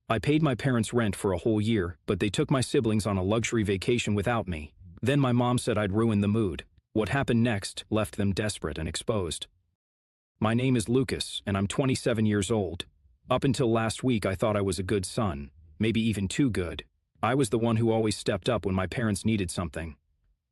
I paid my parents' rent for a whole year, but they took my siblings on a luxury vacation without me. Then my mom said I'd ruined the mood. What happened next left them desperate and exposed. My name is Lucas, and I'm 27 years old. Up until last week, I thought I was a good son, maybe even too good. I was the one who always stepped up when my parents needed something.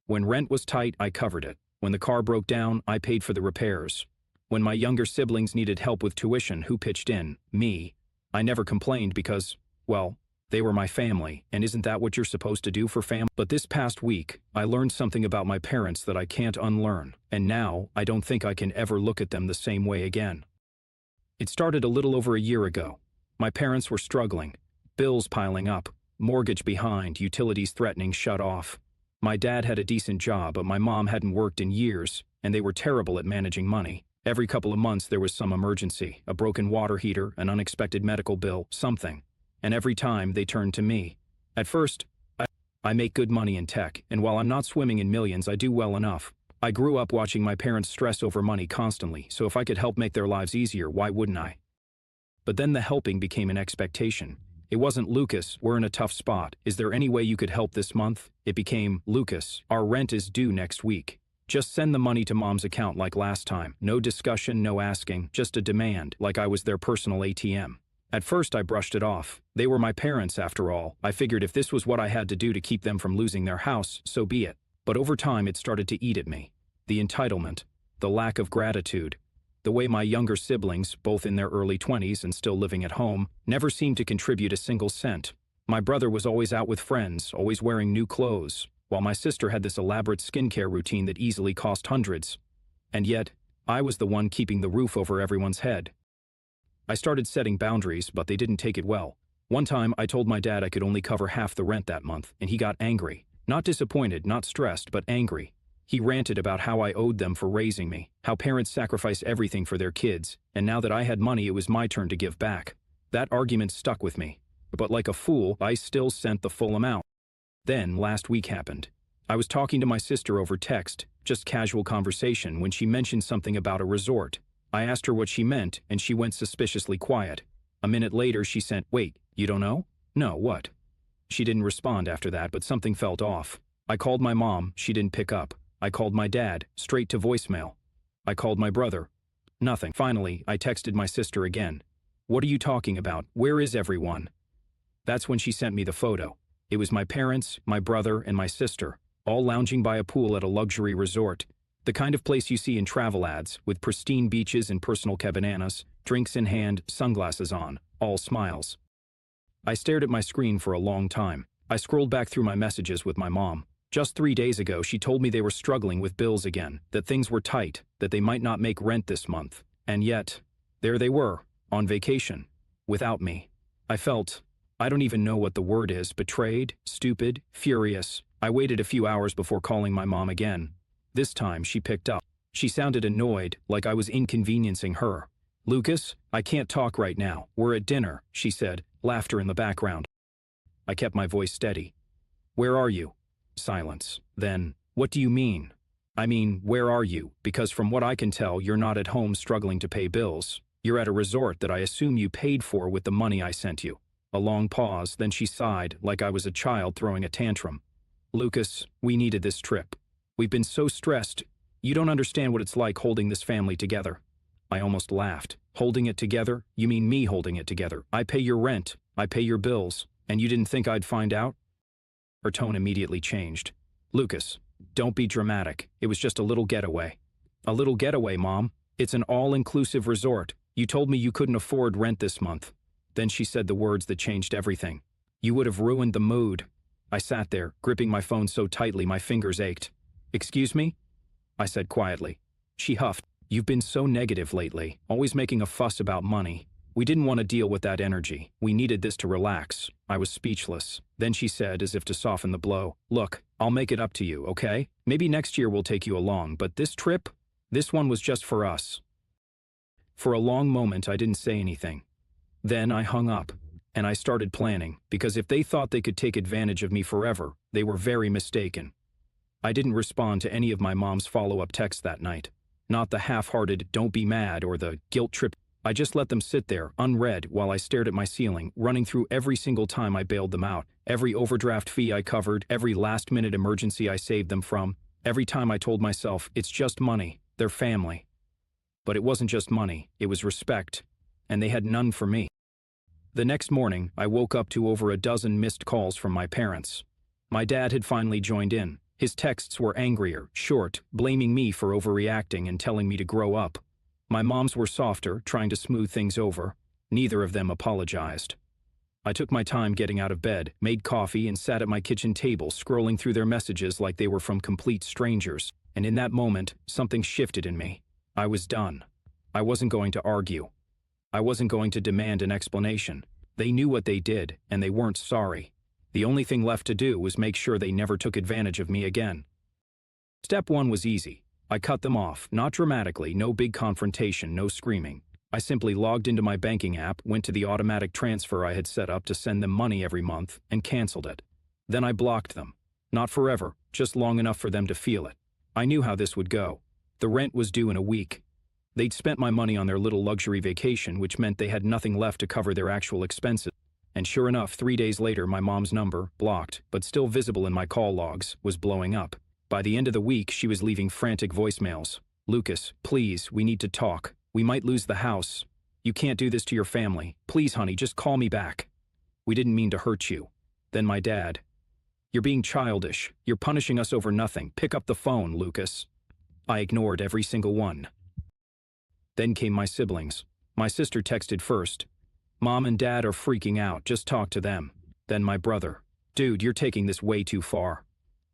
When rent was tight, I covered it. When the car broke down, I paid for the repairs. When my younger siblings needed help with tuition, who pitched in? Me. I never complained because, well, they were my family, and isn't that what you're supposed to do for family? But this past week, I learned something about my parents that I can't unlearn, and now I don't think I can ever look at them the same way again. It started a little over a year ago. My parents were struggling, bills piling up, mortgage behind, utilities threatening shut off. My dad had a decent job, but my mom hadn't worked in years, and they were terrible at managing money. Every couple of months there was some emergency, a broken water heater, an unexpected medical bill, something. And every time they turned to me. At first, I make good money in tech, and while I'm not swimming in millions, I do well enough. I grew up watching my parents stress over money constantly, so if I could help make their lives easier, why wouldn't I? But then the helping became an expectation. It wasn't, Lucas, we're in a tough spot. Is there any way you could help this month? It became, Lucas, our rent is due next week. Just send the money to mom's account like last time. No discussion, no asking, just a demand, like I was their personal ATM. At first I brushed it off. They were my parents after all. I figured if this was what I had to do to keep them from losing their house, so be it. But over time it started to eat at me. The entitlement, the lack of gratitude, the way my younger siblings, both in their early 20s and still living at home, never seemed to contribute a single cent. My brother was always out with friends, always wearing new clothes, while my sister had this elaborate skincare routine that easily cost hundreds. And yet, I was the one keeping the roof over everyone's head. I started setting boundaries, but they didn't take it well. One time, I told my dad I could only cover half the rent that month, and he got angry. Not disappointed, not stressed, but angry. He ranted about how I owed them for raising me, how parents sacrifice everything for their kids, and now that I had money, it was my turn to give back. That argument stuck with me. But like a fool, I still sent the full amount. Then, last week happened. I was talking to my sister over text, just casual conversation, when she mentioned something about a resort. I asked her what she meant, and she went suspiciously quiet. A minute later, she sent, "Wait, you don't know?" "No, what?" She didn't respond after that, but something felt off. I called my mom, she didn't pick up. I called my dad, straight to voicemail. I called my brother. Nothing. Finally, I texted my sister again. "What are you talking about? Where is everyone?" That's when she sent me the photo. It was my parents, my brother, and my sister, all lounging by a pool at a luxury resort. The kind of place you see in travel ads, with pristine beaches and personal cabanas, drinks in hand, sunglasses on, all smiles. I stared at my screen for a long time. I scrolled back through my messages with my mom. Just 3 days ago, she told me they were struggling with bills again, that things were tight, that they might not make rent this month. And yet, there they were, on vacation, without me. I felt, I don't even know what the word is, betrayed, stupid, furious. I waited a few hours before calling my mom again. This time, she picked up. She sounded annoyed, like I was inconveniencing her. "Lucas, I can't talk right now. We're at dinner," she said, laughter in the background. I kept my voice steady. "Where are you?" Silence. Then, "What do you mean?" "I mean, where are you? Because from what I can tell, you're not at home struggling to pay bills. You're at a resort that I assume you paid for with the money I sent you." A long pause, then she sighed, like I was a child throwing a tantrum. "Lucas, we needed this trip. We've been so stressed. You don't understand what it's like holding this family together." I almost laughed. "Holding it together? You mean me holding it together? I pay your rent, I pay your bills, and you didn't think I'd find out?" Her tone immediately changed. "Lucas, don't be dramatic. It was just a little getaway." "A little getaway, Mom? It's an all-inclusive resort. You told me you couldn't afford rent this month." Then she said the words that changed everything. "You would have ruined the mood." I sat there, gripping my phone so tightly my fingers ached. "Excuse me?" I said quietly. She huffed. "You've been so negative lately, always making a fuss about money. We didn't want to deal with that energy. We needed this to relax." I was speechless. Then she said, as if to soften the blow, "Look, I'll make it up to you, okay? Maybe next year we'll take you along, but this trip? This one was just for us." For a long moment I didn't say anything. Then I hung up, and I started planning, because if they thought they could take advantage of me forever, they were very mistaken. I didn't respond to any of my mom's follow-up texts that night. Not the half-hearted "don't be mad" or the guilt trip. I just let them sit there, unread, while I stared at my ceiling, running through every single time I bailed them out, every overdraft fee I covered, every last-minute emergency I saved them from, every time I told myself, it's just money, they're family. But it wasn't just money, it was respect, and they had none for me. The next morning, I woke up to over a dozen missed calls from my parents. My dad had finally joined in. His texts were angrier, short, blaming me for overreacting and telling me to grow up. My mom's were softer, trying to smooth things over. Neither of them apologized. I took my time getting out of bed, made coffee, and sat at my kitchen table, scrolling through their messages like they were from complete strangers. And in that moment, something shifted in me. I was done. I wasn't going to argue. I wasn't going to demand an explanation. They knew what they did, and they weren't sorry. The only thing left to do was make sure they never took advantage of me again. Step 1 was easy. I cut them off, not dramatically, no big confrontation, no screaming. I simply logged into my banking app, went to the automatic transfer I had set up to send them money every month, and canceled it. Then I blocked them. Not forever, just long enough for them to feel it. I knew how this would go. The rent was due in a week. They'd spent my money on their little luxury vacation, which meant they had nothing left to cover their actual expenses. And sure enough, 3 days later, my mom's number, blocked, but still visible in my call logs, was blowing up. By the end of the week, she was leaving frantic voicemails. "Lucas, please, we need to talk. We might lose the house. You can't do this to your family. Please, honey, just call me back. We didn't mean to hurt you." Then my dad. "You're being childish. You're punishing us over nothing. Pick up the phone, Lucas." I ignored every single one. Then came my siblings. My sister texted first. "Mom and Dad are freaking out. Just talk to them." Then my brother. "Dude, you're taking this way too far."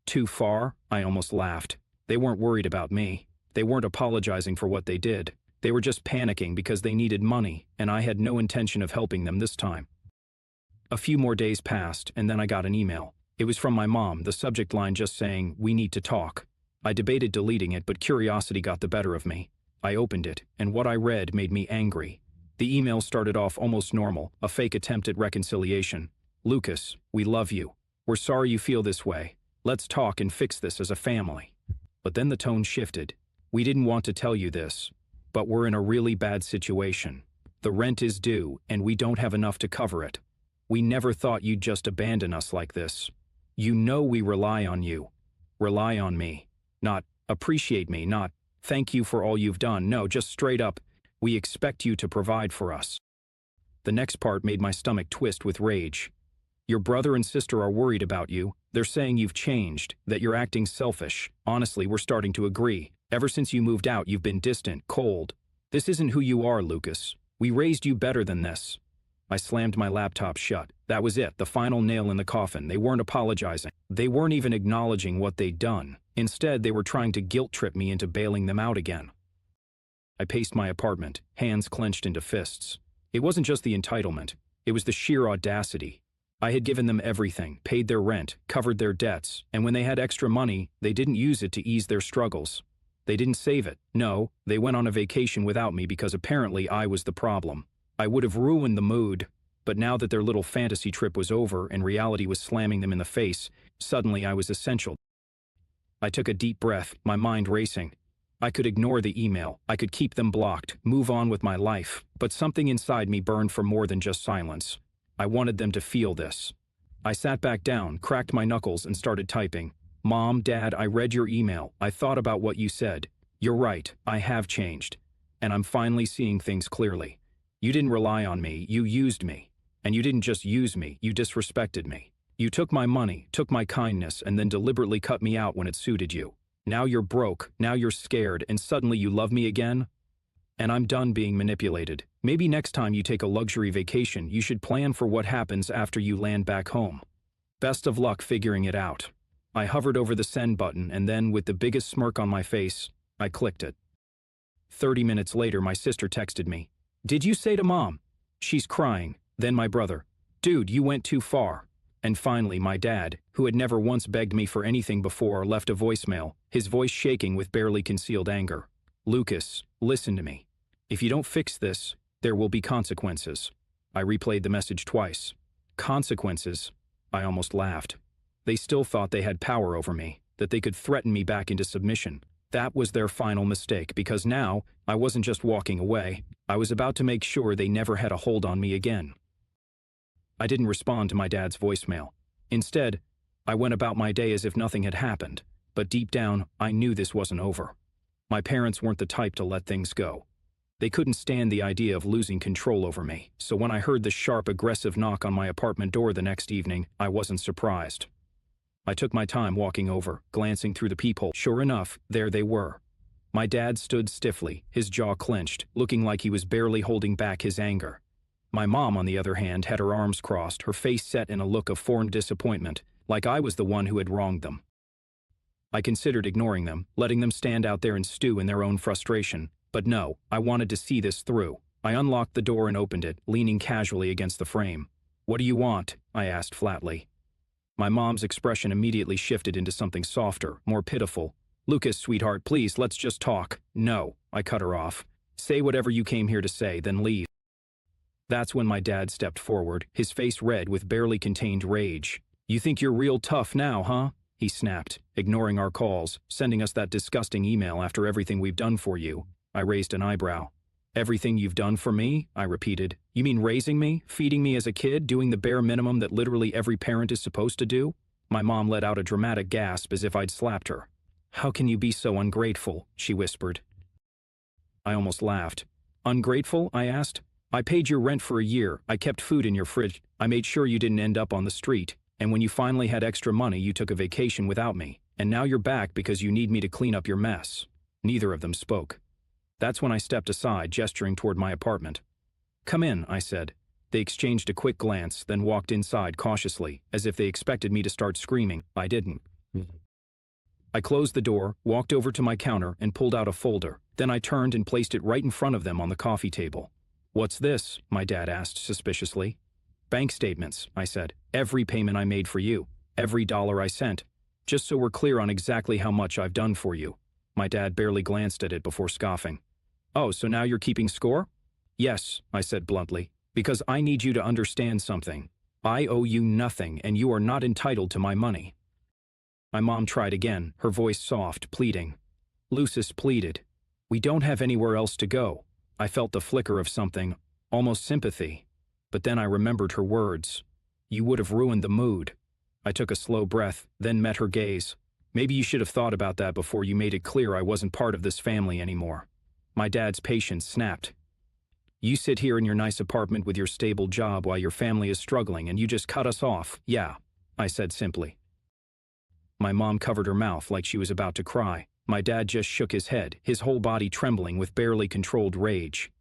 Too far? I almost laughed. They weren't worried about me. They weren't apologizing for what they did. They were just panicking because they needed money, and I had no intention of helping them this time. A few more days passed, and then I got an email. It was from my mom, the subject line just saying, "We need to talk." I debated deleting it, but curiosity got the better of me. I opened it, and what I read made me angry. The email started off almost normal, a fake attempt at reconciliation. "Lucas, we love you. We're sorry you feel this way. Let's talk and fix this as a family." But then the tone shifted. "We didn't want to tell you this, but we're in a really bad situation. The rent is due, and we don't have enough to cover it. We never thought you'd just abandon us like this. You know we rely on you. Rely on me. Not, appreciate me, not, thank you for all you've done. No, just straight up, we expect you to provide for us." The next part made my stomach twist with rage. "Your brother and sister are worried about you. They're saying you've changed, that you're acting selfish. Honestly, we're starting to agree. Ever since you moved out, you've been distant, cold. This isn't who you are, Lucas. We raised you better than this." I slammed my laptop shut. That was it, the final nail in the coffin. They weren't apologizing. They weren't even acknowledging what they'd done. Instead, they were trying to guilt-trip me into bailing them out again. I paced my apartment, hands clenched into fists. It wasn't just the entitlement. It was the sheer audacity. I had given them everything, paid their rent, covered their debts, and when they had extra money, they didn't use it to ease their struggles. They didn't save it. No, they went on a vacation without me because apparently I was the problem. I would have ruined the mood, but now that their little fantasy trip was over and reality was slamming them in the face, suddenly I was essential. I took a deep breath, my mind racing. I could ignore the email, I could keep them blocked, move on with my life, but something inside me burned for more than just silence. I wanted them to feel this. I sat back down, cracked my knuckles, and started typing. "Mom, Dad, I read your email. I thought about what you said. You're right, I have changed. And I'm finally seeing things clearly. You didn't rely on me, you used me. And you didn't just use me, you disrespected me. You took my money, took my kindness, and then deliberately cut me out when it suited you. Now you're broke, now you're scared, and suddenly you love me again? And I'm done being manipulated. Maybe next time you take a luxury vacation, you should plan for what happens after you land back home. Best of luck figuring it out." I hovered over the send button and then, with the biggest smirk on my face, I clicked it. 30 minutes later, my sister texted me. "Did you say to Mom?" She's crying. Then my brother. "Dude, you went too far." And finally, my dad, who had never once begged me for anything before, left a voicemail, his voice shaking with barely concealed anger. "Lucas, listen to me. If you don't fix this, there will be consequences." I replayed the message twice. Consequences? I almost laughed. They still thought they had power over me, that they could threaten me back into submission. That was their final mistake because now, I wasn't just walking away, I was about to make sure they never had a hold on me again. I didn't respond to my dad's voicemail. Instead, I went about my day as if nothing had happened, but deep down, I knew this wasn't over. My parents weren't the type to let things go. They couldn't stand the idea of losing control over me, so when I heard the sharp, aggressive knock on my apartment door the next evening, I wasn't surprised. I took my time walking over, glancing through the peephole. Sure enough, there they were. My dad stood stiffly, his jaw clenched, looking like he was barely holding back his anger. My mom, on the other hand, had her arms crossed, her face set in a look of formed disappointment, like I was the one who had wronged them. I considered ignoring them, letting them stand out there and stew in their own frustration. But no, I wanted to see this through. I unlocked the door and opened it, leaning casually against the frame. "What do you want?" I asked flatly. My mom's expression immediately shifted into something softer, more pitiful. "Lucas, sweetheart, please, let's just talk." "No," I cut her off. "Say whatever you came here to say, then leave." That's when my dad stepped forward, his face red with barely contained rage. "You think you're real tough now, huh?" he snapped, ignoring our calls, sending us that disgusting email after everything we've done for you. I raised an eyebrow. "Everything you've done for me?" I repeated. "You mean raising me, feeding me as a kid, doing the bare minimum that literally every parent is supposed to do?" My mom let out a dramatic gasp as if I'd slapped her. "How can you be so ungrateful?" she whispered. I almost laughed. "Ungrateful?" I asked. "I paid your rent for a year, I kept food in your fridge, I made sure you didn't end up on the street, and when you finally had extra money you took a vacation without me, and now you're back because you need me to clean up your mess." Neither of them spoke. That's when I stepped aside, gesturing toward my apartment. "Come in," I said. They exchanged a quick glance, then walked inside cautiously, as if they expected me to start screaming. I didn't. I closed the door, walked over to my counter, and pulled out a folder. Then I turned and placed it right in front of them on the coffee table. "What's this?" my dad asked suspiciously. "Bank statements," I said. "Every payment I made for you. Every dollar I sent. Just so we're clear on exactly how much I've done for you." My dad barely glanced at it before scoffing. "Oh, so now you're keeping score?" "Yes," I said bluntly, "because I need you to understand something. I owe you nothing, and you are not entitled to my money." My mom tried again, her voice soft, pleading. Lucis pleaded. "We don't have anywhere else to go." I felt the flicker of something, almost sympathy. But then I remembered her words. "You would have ruined the mood." I took a slow breath, then met her gaze. "Maybe you should have thought about that before you made it clear I wasn't part of this family anymore." My dad's patience snapped. "You sit here in your nice apartment with your stable job while your family is struggling and you just cut us off." "Yeah," I said simply. My mom covered her mouth like she was about to cry. My dad just shook his head, his whole body trembling with barely controlled rage.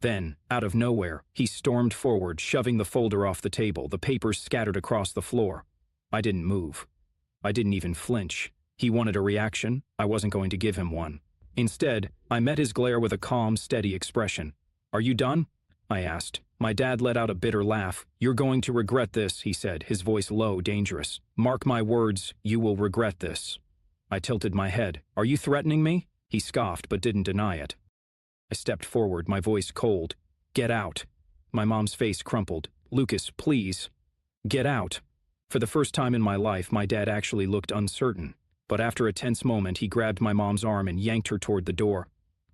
Then, out of nowhere, he stormed forward, shoving the folder off the table, the papers scattered across the floor. I didn't move. I didn't even flinch. He wanted a reaction. I wasn't going to give him one. Instead, I met his glare with a calm, steady expression. "Are you done?" I asked. My dad let out a bitter laugh. "You're going to regret this," he said, his voice low, dangerous. "Mark my words, you will regret this." I tilted my head. "Are you threatening me?" He scoffed, but didn't deny it. I stepped forward, my voice cold. "Get out." My mom's face crumpled. "Lucas, please. Get out." For the first time in my life, my dad actually looked uncertain. But after a tense moment, he grabbed my mom's arm and yanked her toward the door.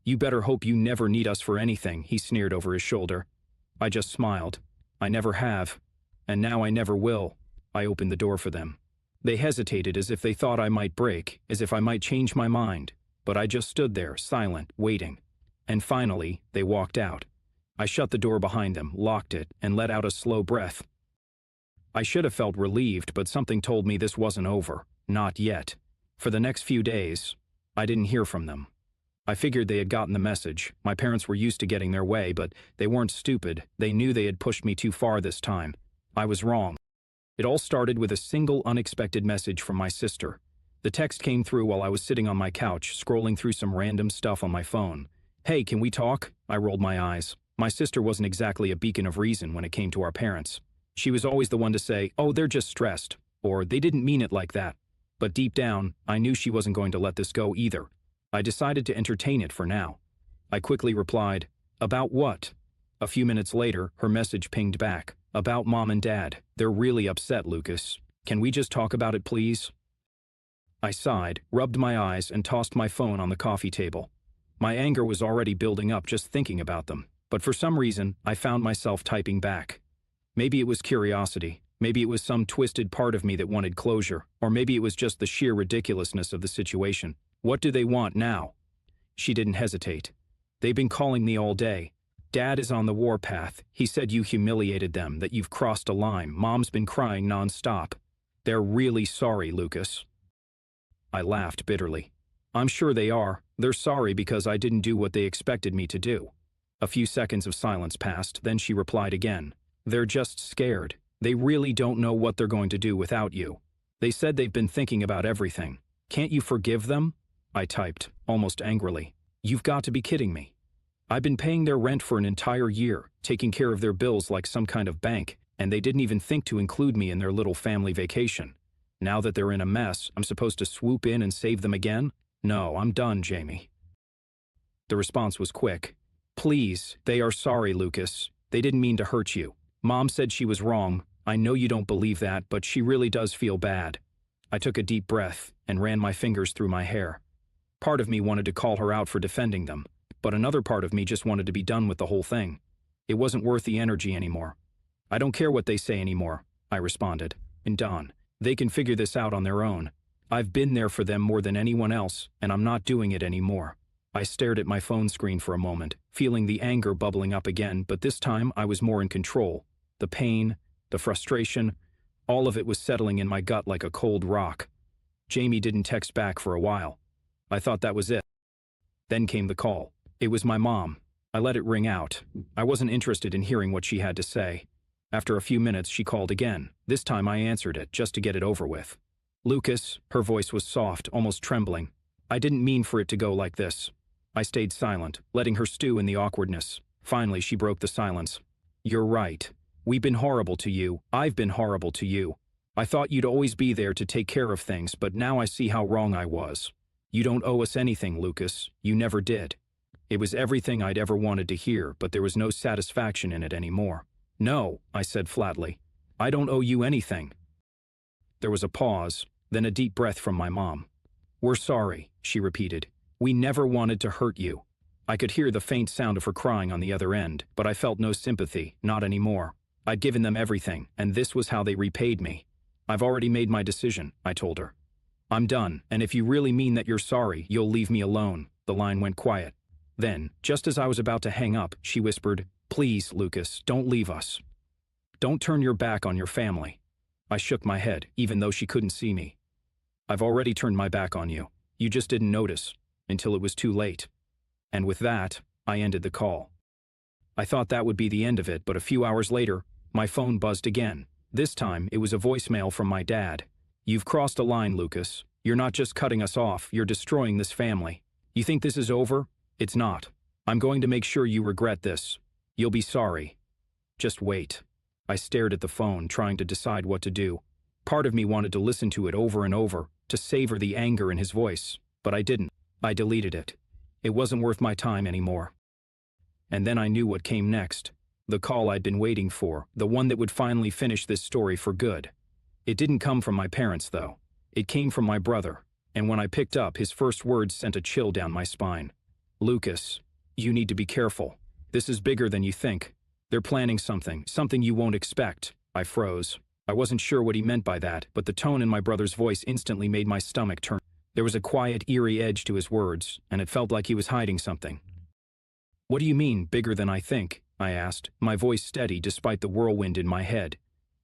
"You better hope you never need us for anything," he sneered over his shoulder. I just smiled. "I never have. And now I never will." I opened the door for them. They hesitated as if they thought I might break, as if I might change my mind. But I just stood there, silent, waiting. And finally, they walked out. I shut the door behind them, locked it, and let out a slow breath. I should have felt relieved, but something told me this wasn't over. Not yet. For the next few days, I didn't hear from them. I figured they had gotten the message. My parents were used to getting their way, but they weren't stupid. They knew they had pushed me too far this time. I was wrong. It all started with a single unexpected message from my sister. The text came through while I was sitting on my couch, scrolling through some random stuff on my phone. "Hey, can we talk?" I rolled my eyes. My sister wasn't exactly a beacon of reason when it came to our parents. She was always the one to say, "Oh, they're just stressed," or "They didn't mean it like that." But deep down, I knew she wasn't going to let this go either. I decided to entertain it for now. I quickly replied, "About what?" A few minutes later, her message pinged back. "About Mom and Dad. They're really upset, Lucas. Can we just talk about it, please?" I sighed, rubbed my eyes, and tossed my phone on the coffee table. My anger was already building up just thinking about them, but for some reason, I found myself typing back. Maybe it was curiosity, maybe it was some twisted part of me that wanted closure, or maybe it was just the sheer ridiculousness of the situation. What do they want now? She didn't hesitate. They've been calling me all day. Dad is on the warpath. He said you humiliated them, that you've crossed a line. Mom's been crying nonstop. They're really sorry, Lucas. I laughed bitterly. I'm sure they are. They're sorry because I didn't do what they expected me to do. A few seconds of silence passed, then she replied again. They're just scared. They really don't know what they're going to do without you. They said they've been thinking about everything. Can't you forgive them? I typed, almost angrily. You've got to be kidding me. I've been paying their rent for an entire year, taking care of their bills like some kind of bank, and they didn't even think to include me in their little family vacation. Now that they're in a mess, I'm supposed to swoop in and save them again? No, I'm done, Jamie. The response was quick. Please, they are sorry, Lucas. They didn't mean to hurt you. Mom said she was wrong. I know you don't believe that, but she really does feel bad. I took a deep breath and ran my fingers through my hair. Part of me wanted to call her out for defending them, but another part of me just wanted to be done with the whole thing. It wasn't worth the energy anymore. I don't care what they say anymore, I responded. And Don, they can figure this out on their own. I've been there for them more than anyone else, and I'm not doing it anymore. I stared at my phone screen for a moment, feeling the anger bubbling up again, but this time I was more in control. The pain, the frustration, all of it was settling in my gut like a cold rock. Jamie didn't text back for a while. I thought that was it. Then came the call. It was my mom. I let it ring out. I wasn't interested in hearing what she had to say. After a few minutes, she called again. This time I answered it, just to get it over with. Lucas, her voice was soft, almost trembling. I didn't mean for it to go like this. I stayed silent, letting her stew in the awkwardness. Finally, she broke the silence. You're right. We've been horrible to you. I've been horrible to you. I thought you'd always be there to take care of things, but now I see how wrong I was. You don't owe us anything, Lucas. You never did. It was everything I'd ever wanted to hear, but there was no satisfaction in it anymore. No, I said flatly. I don't owe you anything. There was a pause, then a deep breath from my mom. We're sorry, she repeated. We never wanted to hurt you. I could hear the faint sound of her crying on the other end, but I felt no sympathy, not anymore. I'd given them everything, and this was how they repaid me. I've already made my decision, I told her. I'm done, and if you really mean that you're sorry, you'll leave me alone. The line went quiet. Then, just as I was about to hang up, she whispered, Please, Lucas, don't leave us. Don't turn your back on your family. I shook my head, even though she couldn't see me. I've already turned my back on you. You just didn't notice, until it was too late. And with that, I ended the call. I thought that would be the end of it, but a few hours later, my phone buzzed again. This time, it was a voicemail from my dad. You've crossed a line, Lucas. You're not just cutting us off, you're destroying this family. You think this is over? It's not. I'm going to make sure you regret this. You'll be sorry. Just wait. I stared at the phone, trying to decide what to do. Part of me wanted to listen to it over and over, to savor the anger in his voice, but I didn't. I deleted it. It wasn't worth my time anymore. And then I knew what came next. The call I'd been waiting for, the one that would finally finish this story for good. It didn't come from my parents, though. It came from my brother, and when I picked up, his first words sent a chill down my spine. Lucas, you need to be careful. This is bigger than you think. They're planning something you won't expect. I froze. I wasn't sure what he meant by that, but the tone in my brother's voice instantly made my stomach turn. There was a quiet, eerie edge to his words, and it felt like he was hiding something. What do you mean, bigger than I think? I asked, my voice steady despite the whirlwind in my head.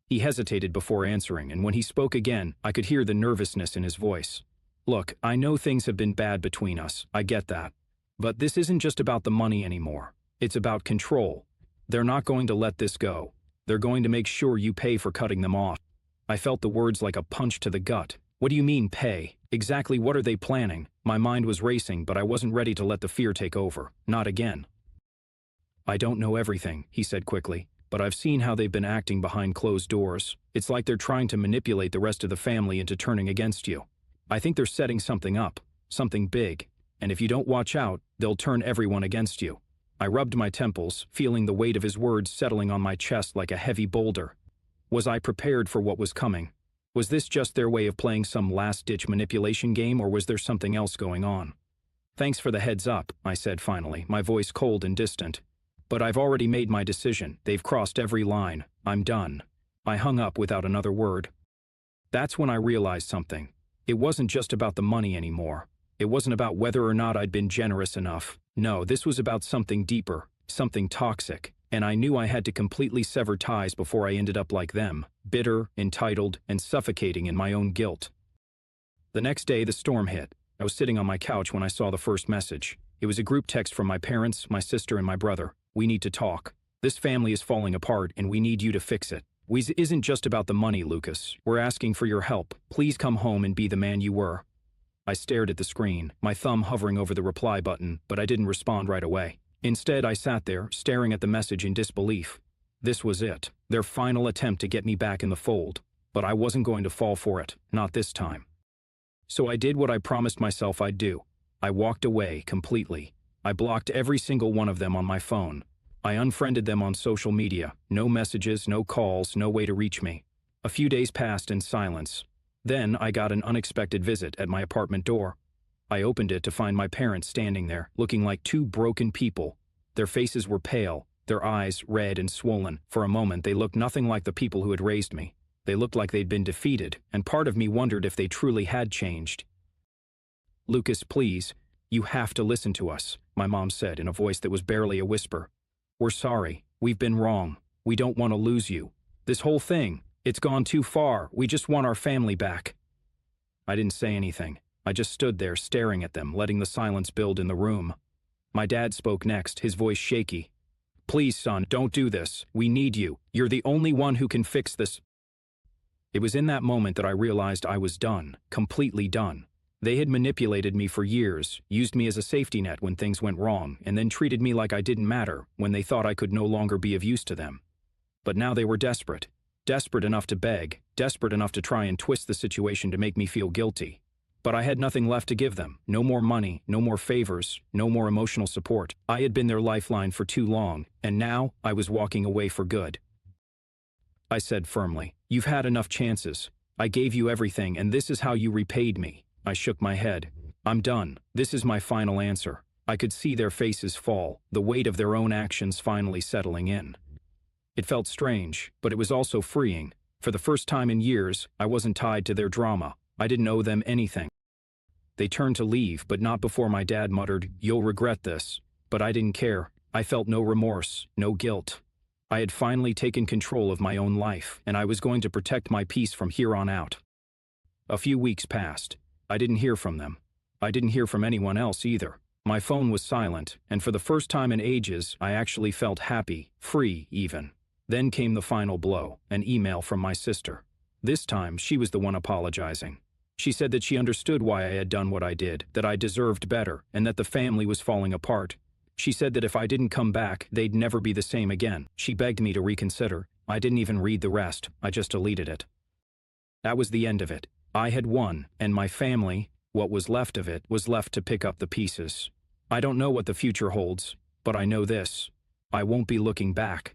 He hesitated before answering, and when he spoke again, I could hear the nervousness in his voice. Look, I know things have been bad between us, I get that. But this isn't just about the money anymore. It's about control. They're not going to let this go. They're going to make sure you pay for cutting them off. I felt the words like a punch to the gut. What do you mean, pay? Exactly what are they planning? My mind was racing, but I wasn't ready to let the fear take over. Not again. I don't know everything, he said quickly, but I've seen how they've been acting behind closed doors. It's like they're trying to manipulate the rest of the family into turning against you. I think they're setting something up, something big, and if you don't watch out, they'll turn everyone against you. I rubbed my temples, feeling the weight of his words settling on my chest like a heavy boulder. Was I prepared for what was coming? Was this just their way of playing some last-ditch manipulation game, or was there something else going on? Thanks for the heads up, I said finally, my voice cold and distant. But I've already made my decision. They've crossed every line. I'm done. I hung up without another word. That's when I realized something. It wasn't just about the money anymore. It wasn't about whether or not I'd been generous enough. No, this was about something deeper, something toxic, and I knew I had to completely sever ties before I ended up like them, bitter, entitled, and suffocating in my own guilt. The next day, the storm hit. I was sitting on my couch when I saw the first message. It was a group text from my parents, my sister, and my brother. We need to talk. This family is falling apart, and we need you to fix it. We isn't just about the money, Lucas. We're asking for your help. Please come home and be the man you were. I stared at the screen, my thumb hovering over the reply button, but I didn't respond right away. Instead, I sat there, staring at the message in disbelief. This was it, their final attempt to get me back in the fold. But I wasn't going to fall for it, not this time. So I did what I promised myself I'd do. I walked away completely. I blocked every single one of them on my phone. I unfriended them on social media. No messages, no calls, no way to reach me. A few days passed in silence. Then I got an unexpected visit at my apartment door. I opened it to find my parents standing there, looking like two broken people. Their faces were pale, their eyes red and swollen. For a moment, they looked nothing like the people who had raised me. They looked like they'd been defeated, and part of me wondered if they truly had changed. "Lucas, please, you have to listen to us," my mom said in a voice that was barely a whisper. "We're sorry. We've been wrong. We don't want to lose you. This whole thing, it's gone too far. We just want our family back." I didn't say anything. I just stood there staring at them, letting the silence build in the room. My dad spoke next, his voice shaky. "Please, son, don't do this. We need you. You're the only one who can fix this." It was in that moment that I realized I was done, completely done. They had manipulated me for years, used me as a safety net when things went wrong, and then treated me like I didn't matter when they thought I could no longer be of use to them. But now they were desperate. Desperate enough to beg, desperate enough to try and twist the situation to make me feel guilty. But I had nothing left to give them. No more money, no more favors, no more emotional support. I had been their lifeline for too long, and now I was walking away for good. I said firmly, "You've had enough chances. I gave you everything, and this is how you repaid me." I shook my head. "I'm done. This is my final answer." I could see their faces fall, the weight of their own actions finally settling in. It felt strange, but it was also freeing. For the first time in years, I wasn't tied to their drama. I didn't owe them anything. They turned to leave, but not before my dad muttered, "You'll regret this." But I didn't care. I felt no remorse, no guilt. I had finally taken control of my own life, and I was going to protect my peace from here on out. A few weeks passed. I didn't hear from them. I didn't hear from anyone else either. My phone was silent, and for the first time in ages, I actually felt happy, free even. Then came the final blow, an email from my sister. This time, she was the one apologizing. She said that she understood why I had done what I did, that I deserved better, and that the family was falling apart. She said that if I didn't come back, they'd never be the same again. She begged me to reconsider. I didn't even read the rest. I just deleted it. That was the end of it. I had won, and my family, what was left of it, was left to pick up the pieces. I don't know what the future holds, but I know this. I won't be looking back.